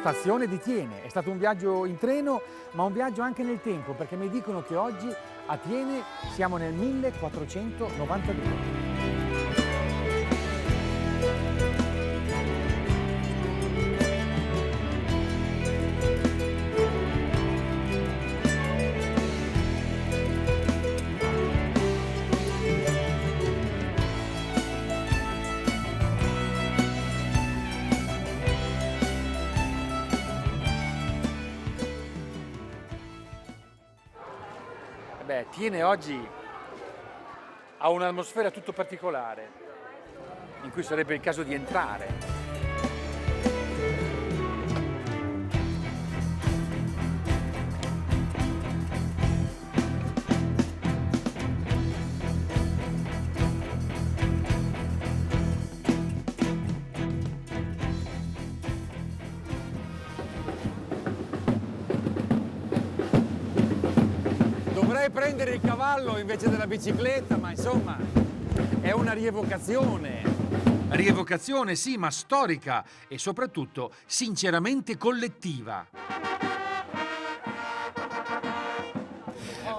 stazione di Thiene. È stato un viaggio in treno, ma un viaggio anche nel tempo, perché mi dicono che oggi a Thiene siamo nel 1492. Beh, Thiene oggi ha un'atmosfera tutto particolare, in cui sarebbe il caso di entrare. Dovrei prendere il cavallo invece della bicicletta, ma insomma è una rievocazione. Rievocazione sì, ma storica e soprattutto sinceramente collettiva.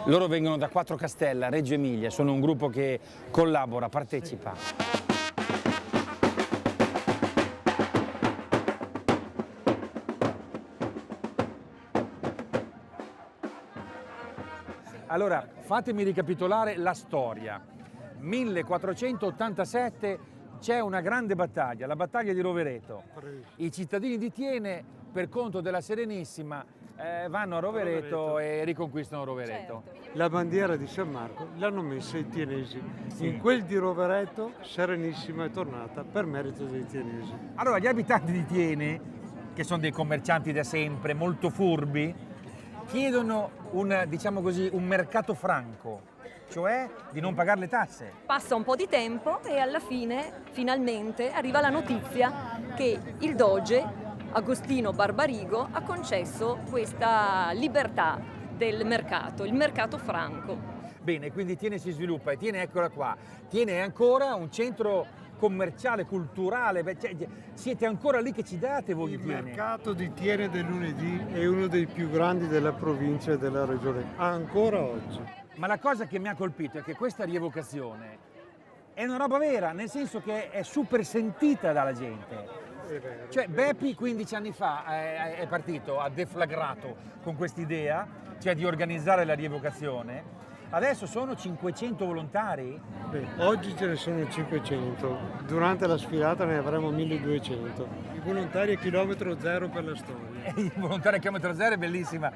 Loro vengono da Quattro Castella, Reggio Emilia, sono un gruppo che collabora, partecipa. Allora, fatemi ricapitolare la storia. 1487 c'è una grande battaglia, la battaglia di Rovereto. I cittadini di Thiene, per conto della Serenissima, vanno a Rovereto e riconquistano Rovereto. Certo. La bandiera di San Marco l'hanno messa i tienesi. Sì. In quel di Rovereto, Serenissima è tornata per merito dei tienesi. Allora, gli abitanti di Thiene, che sono dei commercianti da sempre, molto furbi, chiedono diciamo così, un mercato franco, cioè di non pagare le tasse. Passa un po' di tempo e alla fine, finalmente, arriva la notizia che il doge Agostino Barbarigo ha concesso questa libertà del mercato, il mercato franco. Bene, quindi Thiene si sviluppa e Thiene, eccola qua, Thiene è ancora un centro commerciale, culturale, siete ancora lì che ci date voi di Thiene? Il mercato di Thiene del lunedì è uno dei più grandi della provincia e della regione, ancora oggi. Ma la cosa che mi ha colpito è che questa rievocazione è una roba vera, nel senso che è super sentita dalla gente. Cioè Beppi 15 anni fa è partito, ha deflagrato con quest'idea, cioè di organizzare la rievocazione. Adesso sono 500 volontari? Beh, oggi ce ne sono 500, durante la sfilata ne avremo 1200. I volontari a chilometro zero per la storia. I volontari a chilometro zero è bellissima.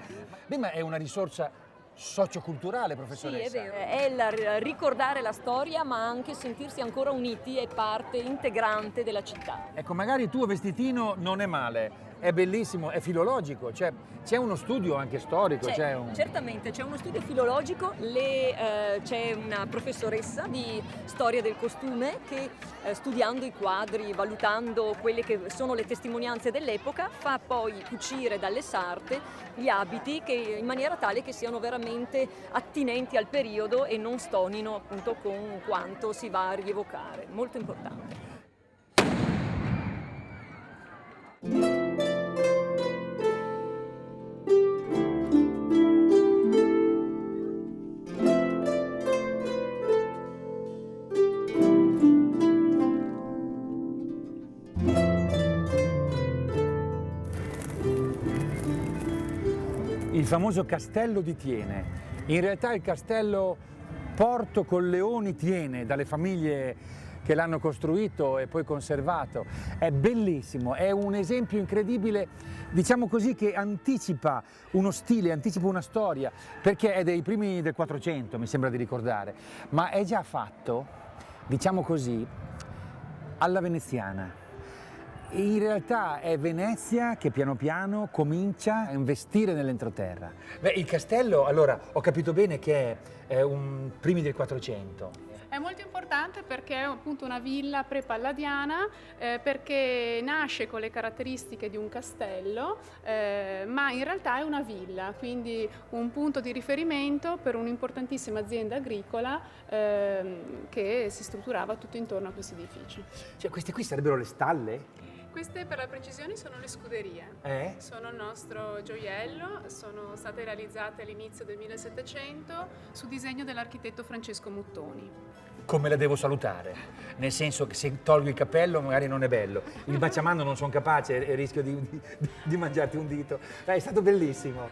Beh, ma è una risorsa socioculturale, professoressa. Sì, è vero, è ricordare la storia ma anche sentirsi ancora uniti e parte integrante della città. Ecco, magari il tuo vestitino non è male, è bellissimo, è filologico, cioè c'è uno studio anche storico. Certamente, c'è uno studio filologico, c'è una professoressa di storia del costume che studiando i quadri, valutando quelle che sono le testimonianze dell'epoca, fa poi cucire dalle sarte gli abiti in maniera tale che siano veramente attinenti al periodo e non stonino appunto con quanto si va a rievocare. Molto importante. Il famoso castello di Thiene, in realtà il castello Porto Colleoni Thiene, dalle famiglie che l'hanno costruito e poi conservato, è bellissimo, è un esempio incredibile, diciamo così, che anticipa uno stile, anticipa una storia, perché è dei primi del 400, mi sembra di ricordare, ma è già fatto, diciamo così, alla veneziana. In realtà è Venezia che piano piano comincia a investire nell'entroterra. Beh, il castello, allora, ho capito bene che è un primi del 400. È molto importante perché è appunto una villa pre-palladiana, perché nasce con le caratteristiche di un castello, ma in realtà è una villa, quindi un punto di riferimento per un'importantissima azienda agricola che si strutturava tutto intorno a questi edifici. Cioè, queste qui sarebbero le stalle? Queste per la precisione sono le scuderie. Sono il nostro gioiello, sono state realizzate all'inizio del 1700 su disegno dell'architetto Francesco Muttoni. Come la devo salutare? Nel senso che se tolgo il cappello magari non è bello. Il baciamano non sono capace e rischio di mangiarti un dito. È stato bellissimo.